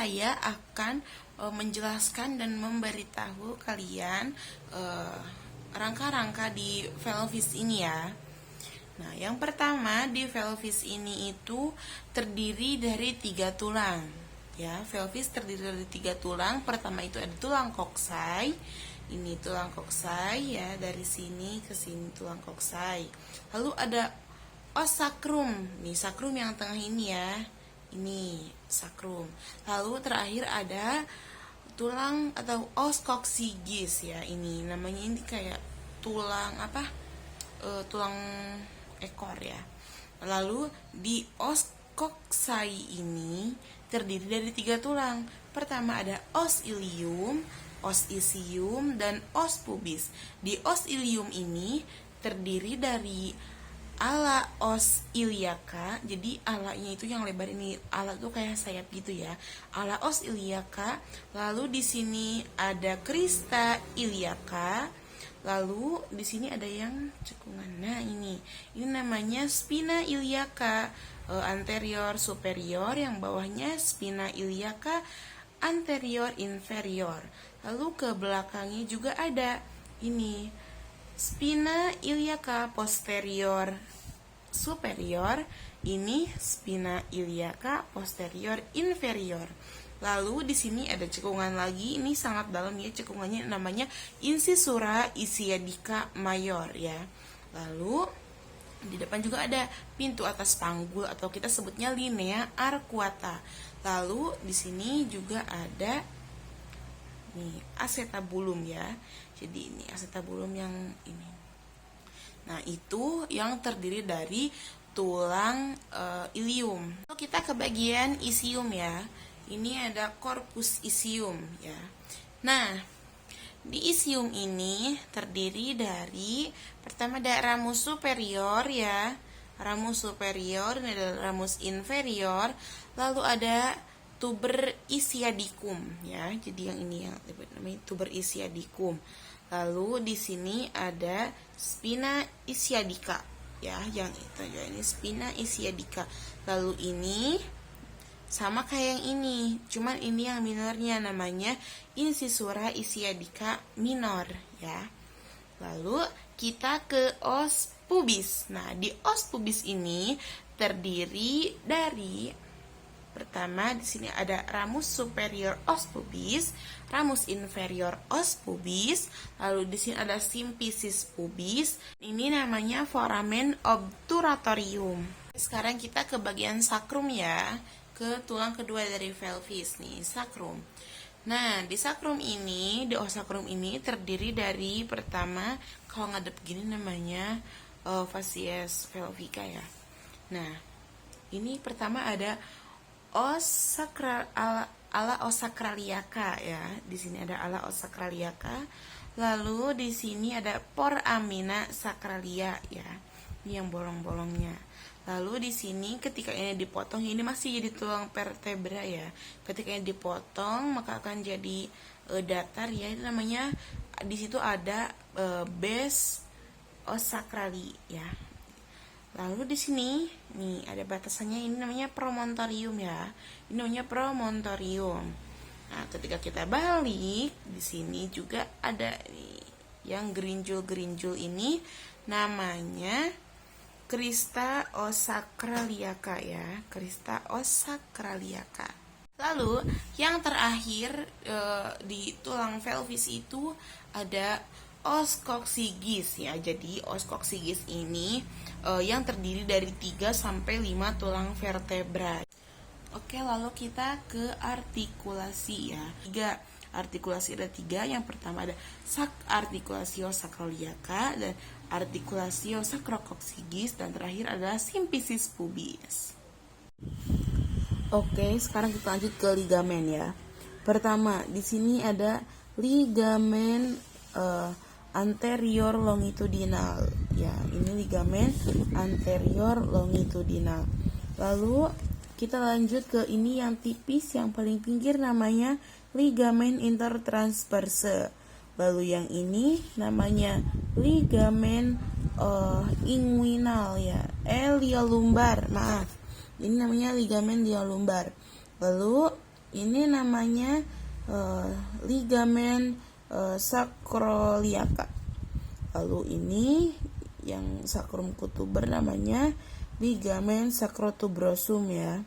saya akan menjelaskan dan memberitahu kalian rangka-rangka di pelvis ini ya. Nah, yang pertama di pelvis ini itu terdiri dari 3 tulang. Ya, pelvis terdiri dari 3 tulang. Pertama itu ada tulang koksai. Ini tulang koksai ya, dari sini ke sini tulang koksai. Lalu ada os sakrum. Nih, sakrum yang tengah ini ya. Ini sakrum. Lalu terakhir ada tulang atau os koksigis ya. Ini namanya, ini kayak tulang apa? Tulang ekor ya. Lalu di os koksai ini terdiri dari 3 tulang. Pertama ada os ilium, os isium, dan os pubis. Di os ilium ini terdiri dari ala os iliaca. Jadi alanya itu yang lebar ini, ala itu kayak sayap gitu ya. Ala os iliaca. Lalu di sini ada crista iliaca. Lalu di sini ada yang cekungan. Nah, ini namanya spina iliaca anterior superior, yang bawahnya spina iliaca anterior inferior. Lalu ke belakangnya juga ada ini spina iliaca posterior superior, ini spina iliaca posterior inferior. Lalu di sini ada cekungan lagi, ini sangat dalam ya cekungannya, namanya incisura ischiadica major ya. Lalu di depan juga ada pintu atas panggul atau kita sebutnya linea arcuata. Lalu di sini juga ada nih acetabulum ya. Jadi ini acetabulum yang ini. Nah, itu yang terdiri dari tulang ilium. Lalu kita ke bagian isium ya. Ini ada corpus isium ya. Nah, di isium ini terdiri dari pertama ada ramus superior ya. Ramus superior, ini ada ramus inferior, lalu ada tuber ischiadicum ya. Jadi yang ini yang namanya tuber ischiadicum. Lalu di sini ada spina ischiadica ya, yang itu ya, ini spina ischiadica. Lalu ini sama kayak yang ini, cuman ini yang minornya, namanya incisura ischiadica minor ya. Lalu kita ke os pubis. Nah, di os pubis ini terdiri dari pertama di sini ada ramus superior os pubis, ramus inferior os pubis, lalu di sini ada symphysis pubis. Ini namanya foramen obturatorium. Sekarang kita ke bagian sakrum ya, ke tulang kedua dari pelvis nih, sakrum. Nah, di sakrum ini, di os sakrum ini terdiri dari pertama, kalau ngadep gini namanya facies pelvica ya. Nah, ini pertama ada os sakral ala os sacraliaca ya. Di sini ada ala os sacraliaca. Lalu di sini ada foramina sacralia ya. Ini yang bolong-bolongnya. Lalu di sini ketika ini dipotong, ini masih jadi tulang vertebra ya. Ketika ini dipotong maka akan jadi datar ya. Itu namanya, di situ ada base os sacrali ya. Lalu di sini nih ada batasannya, ini namanya promontorium ya. Ini namanya promontorium. Nah, ketika kita balik di sini juga ada nih yang gerinjul-gerinjul, ini namanya crista os sacraliaca ya, crista os sacraliaca. Lalu yang terakhir di tulang pelvis itu ada os koksigis ya. Jadi os koksigis ini yang terdiri dari 3 sampai 5 tulang vertebra. Oke, lalu kita ke artikulasi ya. 3 artikulasi, ada 3. Yang pertama ada articulatio sacroiliaca, dan articulatio sacrococcygeus, dan terakhir adalah symphysis pubis. Oke, sekarang kita lanjut ke ligamen ya. Pertama, di sini ada ligamen anterior longitudinal ya. Ini ligamen anterior longitudinal. Lalu kita lanjut ke ini yang tipis, yang paling pinggir, namanya ligamen intertransverse. Lalu yang ini namanya ligamen inguinal ya, liolumbar, maaf. Ini namanya ligamen liolumbar. Lalu ini namanya ligamen sacroiliaca. Lalu ini yang sacrum cutuber namanya ligamen sacrotuberosum ya.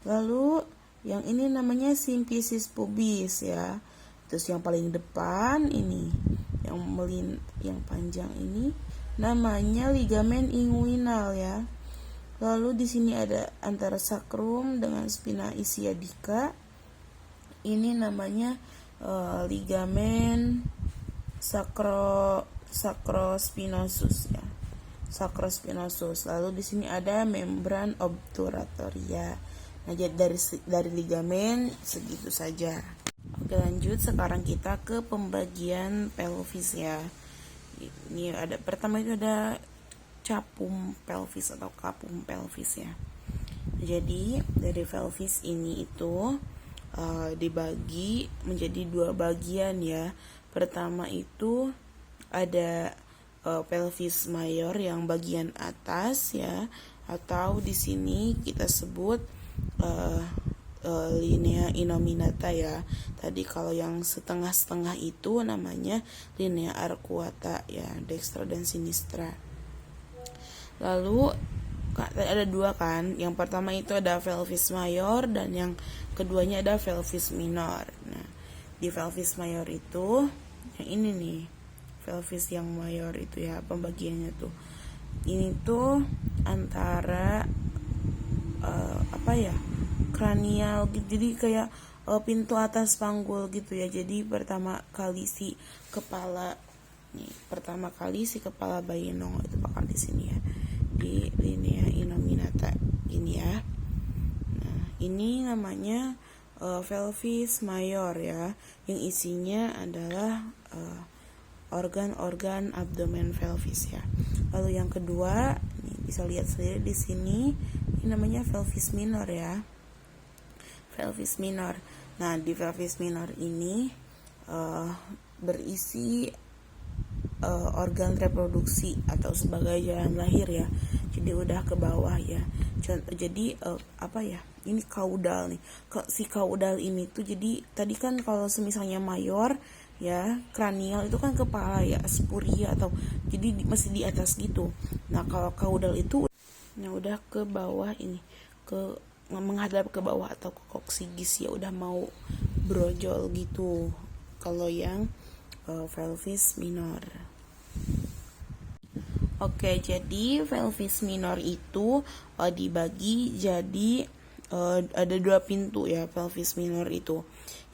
Lalu yang ini namanya symphysis pubis ya. Terus yang paling depan ini yang panjang ini namanya ligamen inguinal ya. Lalu di sini ada antara sacrum dengan spina ischiadica. Ini namanya ligamen sacrospinosus ya. Sacrospinosus. Lalu di sini ada membran obturatoria. Nah, dari ligamen segitu saja. Oke, lanjut. Sekarang kita ke pembagian pelvis ya. Ini pertama itu ada capum pelvis atau capum pelvis ya. Jadi dari pelvis ini itu dibagi menjadi dua bagian ya. Pertama itu ada pelvis mayor yang bagian atas ya, atau di sini kita sebut linea innominata ya. Tadi kalau yang setengah-setengah itu namanya linea arcuata ya, dextra dan sinistra. Lalu ada dua kan, yang pertama itu ada pelvis mayor dan yang keduanya ada pelvis minor. Nah, di pelvis mayor itu yang ini nih, pelvis yang mayor itu ya, pembagiannya tuh ini tuh antara kranial gitu, jadi kayak pintu atas panggul gitu ya. Jadi pertama kali si kepala bayi nongol itu bakal di sini ya, di linea innominata ini ya. Nah, ini namanya pelvis mayor ya, yang isinya adalah organ-organ abdomen pelvis ya. Lalu yang kedua, ini bisa lihat sendiri di sini, ini namanya pelvis minor ya. Pelvis minor. Nah, di pelvis minor ini berisi organ reproduksi atau sebagai jalan lahir ya. Jadi udah ke bawah ya. Jadi ini kaudal nih. Si kaudal ini tuh, jadi tadi kan kalau misalnya mayor ya, kranial itu kan kepala ya, spuria atau jadi masih di atas gitu. Nah, kalau kaudal itu udah ke bawah ini, menghadap ke bawah atau ke koksigis ya, udah mau brojol gitu kalau yang pelvis minor. Oke, jadi pelvis minor itu dibagi jadi ada dua pintu ya, pelvis minor itu.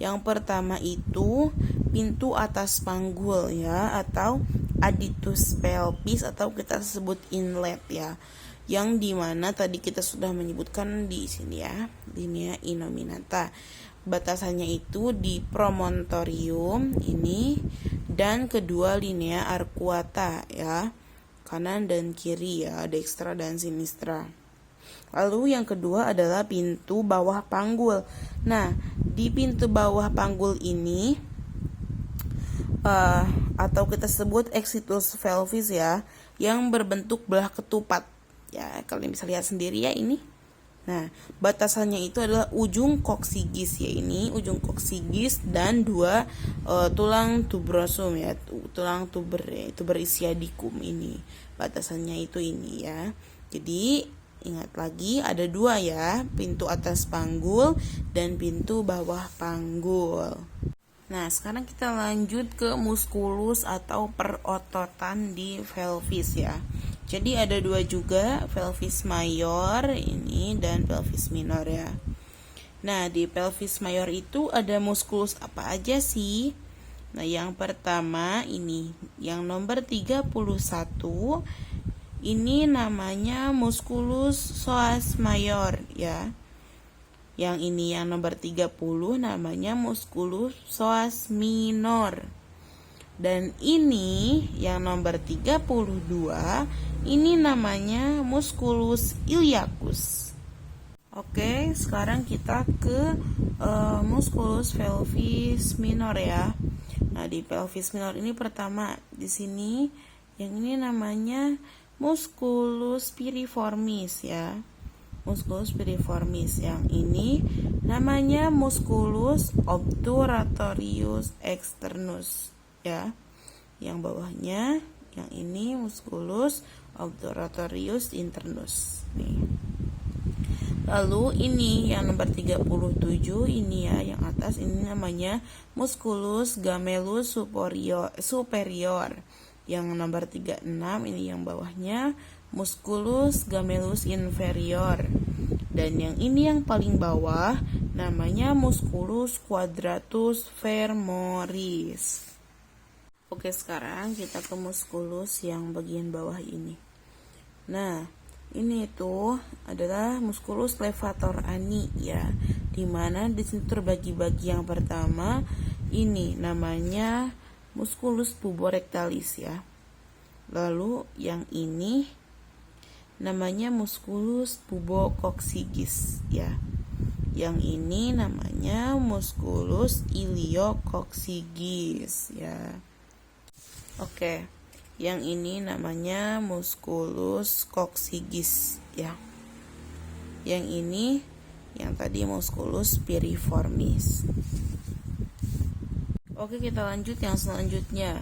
Yang pertama itu pintu atas panggul ya, atau adductus pelvis atau kita sebut inlet ya. Yang dimana tadi kita sudah menyebutkan di sini ya, linea innominata. Batasannya itu di promontorium ini, dan kedua linea arcuata ya, kanan dan kiri ya, dextra dan sinistra. Lalu yang kedua adalah pintu bawah panggul. Nah, di pintu bawah panggul ini atau kita sebut exitus pelvis ya, yang berbentuk belah ketupat. Ya, kalian bisa lihat sendiri ya ini. Nah, batasannya itu adalah ujung koksigis ya, ini ujung koksigis dan dua tulang tuberosum ya, tulang tuber ischiadicum ini. Batasannya itu ini ya. Jadi ingat lagi ada dua ya, pintu atas panggul dan pintu bawah panggul. Nah, sekarang kita lanjut ke muskulus atau perototan di pelvis ya. Jadi ada dua juga, pelvis mayor ini dan pelvis minor ya. Nah, di pelvis mayor itu ada muskulus apa aja sih? Nah, yang pertama ini, yang nomor 31, ini namanya musculus psoas mayor ya. Yang ini yang nomor 30 namanya musculus psoas minor. Dan ini yang nomor 32, ini namanya musculus iliacus. Oke, sekarang kita ke musculus pelvis minor ya. Nah, di pelvis minor ini pertama di sini yang ini namanya musculus piriformis ya. musculus piriformis. Yang ini namanya musculus obturatorius externus ya. Yang bawahnya yang ini musculus obturatorius internus nih. Lalu ini yang nomor 37 ini ya, yang atas ini namanya musculus gemellus superior. Yang nomor 36 ini yang bawahnya musculus gemellus inferior. Dan yang ini yang paling bawah namanya musculus quadratus femoris. Oke, sekarang kita ke musculus yang bagian bawah ini. Nah, ini itu adalah musculus levator ani ya, dimana di sini terbagi-bagi. Yang pertama ini namanya musculus puborectalis ya. Lalu yang ini namanya musculus pubococcygis ya. Yang ini namanya musculus iliococcygis ya. Oke. Yang ini namanya musculus coccygis ya. Yang ini yang tadi musculus piriformis. Oke, kita lanjut yang selanjutnya.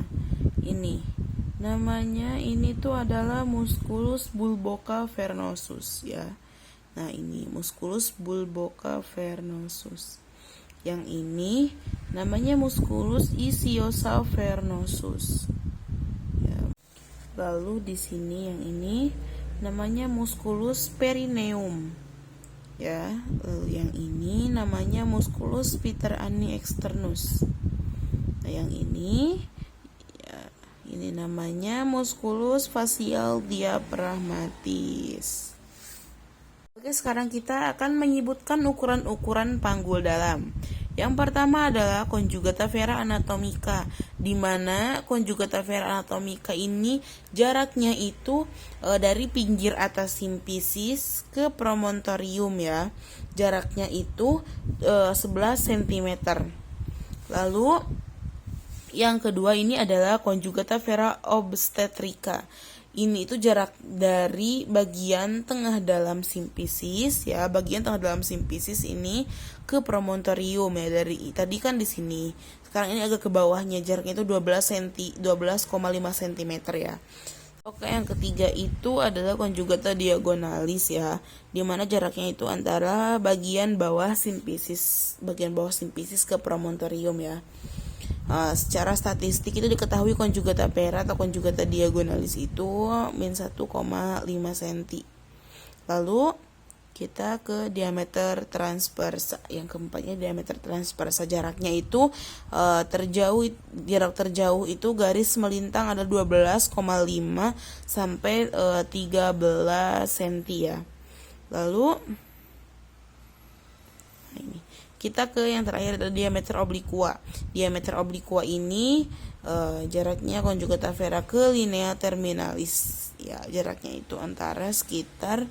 Ini namanya ini tuh adalah musculus bulbocavernosus ya. Nah, ini musculus bulbocavernosus. Yang ini namanya musculus ichthyosavernosus. Lalu di sini yang ini namanya musculus perineum ya. Lalu yang ini namanya musculus pitterani externus. Nah, yang ini ya, ini namanya musculus facial diaphragmatis. Oke, sekarang kita akan menyebutkan ukuran-ukuran panggul dalam. Yang pertama adalah conjugata vera anatomica, di mana conjugata vera anatomica ini jaraknya itu dari pinggir atas simpisis ke promontorium ya. Jaraknya itu 11 cm. Lalu yang kedua ini adalah conjugata vera obstetrica. Ini itu jarak dari bagian tengah dalam simpisis ya, bagian tengah dalam simpisis ini ke promontorium ya. Dari tadi kan di sini, sekarang ini agak ke bawahnya, jaraknya itu 12,5 cm ya. Oke, yang ketiga itu adalah conjugata diagonalis ya, dimana jaraknya itu antara bagian bawah simpisis ke promontorium ya. Secara statistik itu diketahui conjugata vera atau conjugata diagonalis itu min 1,5 cm. Lalu kita ke diameter transversa. Yang keempatnya diameter transversa, jaraknya itu jarak terjauh itu garis melintang ada 12,5 sampai 13 cm ya. Lalu ini kita ke yang terakhir adalah diameter obliqua. Diameter obliqua ini jaraknya conjugata vera ke linea terminalis ya, jaraknya itu antara sekitar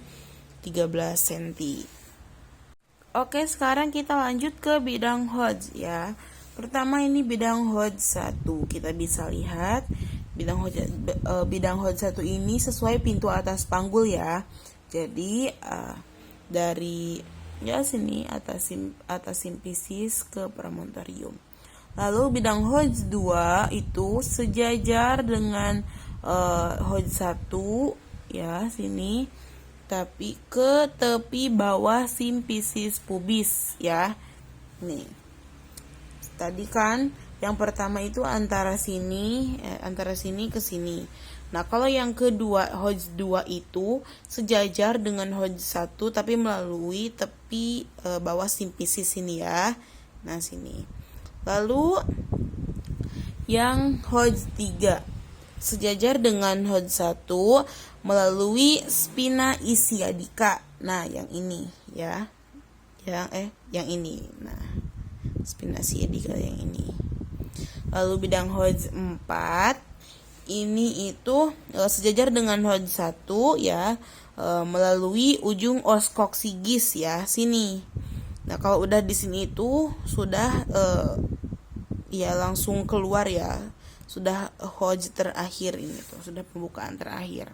13 cm. Oke, sekarang kita lanjut ke bidang Hodge ya. Pertama ini bidang Hodge 1. Kita bisa lihat bidang Hodge 1 ini sesuai pintu atas panggul ya. Jadi dari ya sini atas simpisis ke promontorium. Lalu bidang Hodge 2 itu sejajar dengan Hodge 1 ya, sini, tapi ke tepi bawah simpisis pubis ya. Nih. Tadi kan yang pertama itu antara sini ke sini. Nah, kalau yang kedua Hodge 2 itu sejajar dengan Hodge 1 tapi melalui tepi bawah simpisis sini ya. Nah, sini. Lalu yang Hodge 3 sejajar dengan Hodge 1 melalui spina ischiadica. Nah, yang ini ya. Yang ini. Nah, spina ischiadica yang ini. Lalu bidang Hodge 4 ini itu sejajar dengan Hodge 1 ya, melalui ujung os coccygis ya, sini. Nah, kalau udah di sini itu sudah ya langsung keluar ya, sudah Hodge terakhir ini tuh, sudah pembukaan terakhir.